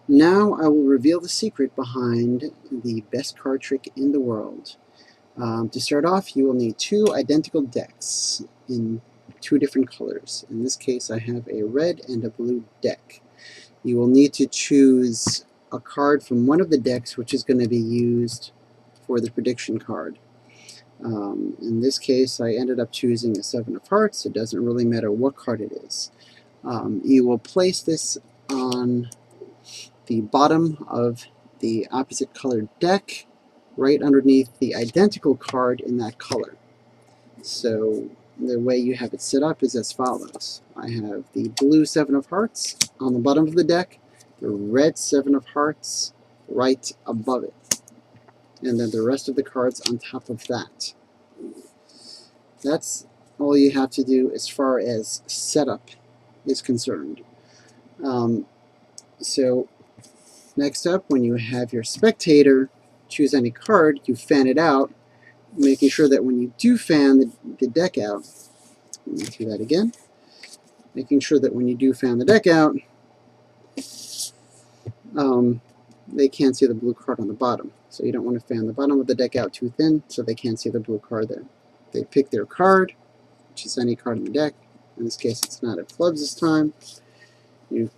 Now I will reveal the secret behind the best card trick in the world. To start off, you will need two identical decks in two different colors. In this case, I have a red and a blue deck. You will need to choose a card from one of the decks which is going to be used for the prediction card. In this case, I ended up choosing a Seven of Hearts. It doesn't really matter what card it is. You will place this on the bottom of the opposite colored deck, right underneath the identical card in that color. So the way you have it set up is as follows. I have the blue Seven of Hearts on the bottom of the deck, the red Seven of Hearts right above it, and then the rest of the cards on top of that. That's all you have to do as far as setup is concerned. So next up, when you have your spectator choose any card, you fan it out, making sure that when you do fan the deck out, let me do that again, making sure that when you do fan the deck out, they can't see the blue card on the bottom. So you don't want to fan the bottom of the deck out too thin so they can't see the blue card there. They pick their card, which is any card in the deck. In this case, it's not a clubs this time. You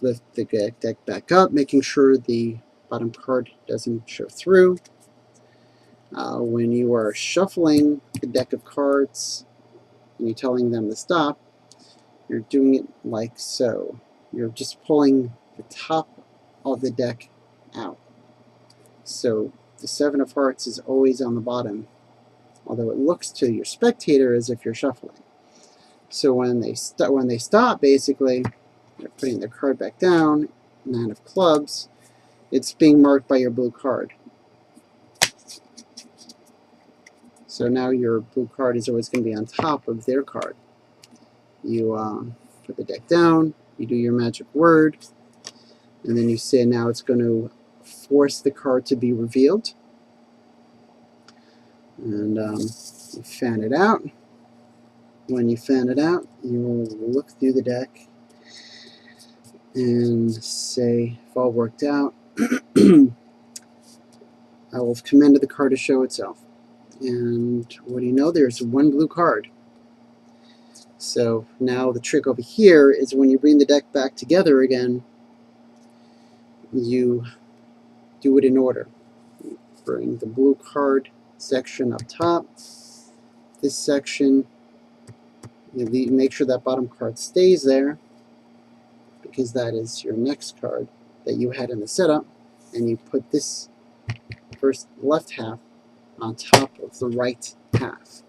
lift the deck back up, making sure the bottom card doesn't show through. When you are shuffling the deck of cards and you're telling them to stop, you're doing it like so. You're just pulling the top of the deck out. So the Seven of Hearts is always on the bottom, although it looks to your spectator as if you're shuffling. So when they stop, basically, they're putting their card back down, Nine of Clubs, it's being marked by your blue card. So now your blue card is always going to be on top of their card. You put the deck down, you do your magic word, and then you say now it's going to force the card to be revealed. And you fan it out. When you fan it out, you will look through the deck and say, if all worked out, I will have commanded the card to show itself. And what do you know? There's one blue card. So now the trick over here is when you bring the deck back together again, you do it in order. You bring the blue card section up top. This section, you make sure that bottom card stays there, because that is your next card that you had in the setup, and you put this first left half on top of the right half.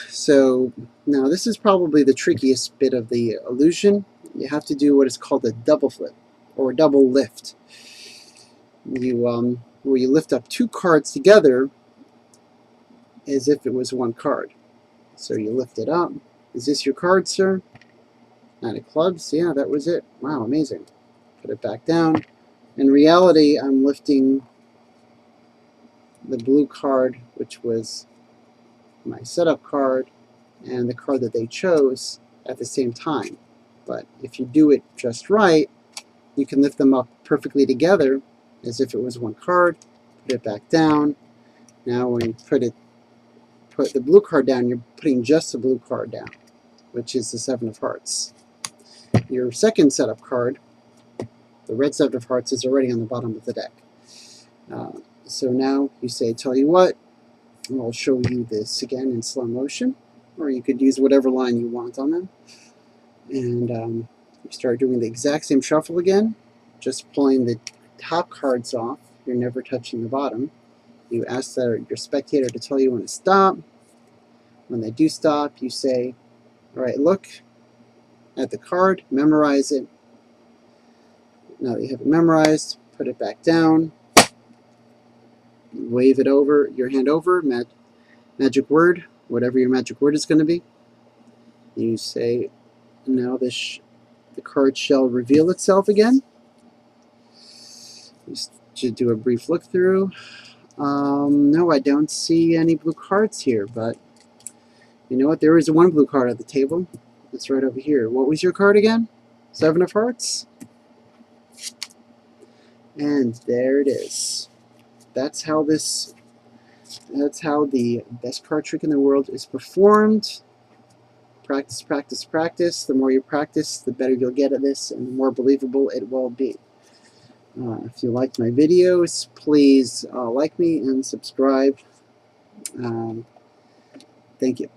So now this is probably the trickiest bit of the illusion. You have to do what is called a double flip or a double lift. Where you lift up two cards together as if it was one card. So you lift it up. Is this your card, sir? Nine of Clubs. Yeah, that was it. Wow, amazing. Put it back down. In reality, I'm lifting the blue card, which was my setup card, and the card that they chose at the same time. But if you do it just right, you can lift them up perfectly together as if it was one card, put it back down. Now when you put the blue card down, you're putting just the blue card down, which is the Seven of Hearts. Your second setup card, the red Seven of Hearts, is already on the bottom of the deck. So now you say, tell you what, I'll show you this again in slow motion, or you could use whatever line you want on them. And you start doing the exact same shuffle again, just pulling the top cards off. You're never touching the bottom. You ask your spectator to tell you when to stop. When they do stop, you say, all right, look at the card, memorize it. Now that you have it memorized, put it back down. Wave it over, your hand over, magic word, whatever your magic word is going to be. You say, now the card shall reveal itself again. Just to do a brief look through. No, I don't see any blue cards here, but you know what? There is one blue card at the table. It's right over here. What was your card again? 7 of hearts. And there it is. That's how the best card trick in the world is performed. Practice, practice, practice. The more you practice, the better you'll get at this, and the more believable it will be. If you liked my videos, please like me and subscribe. Thank you.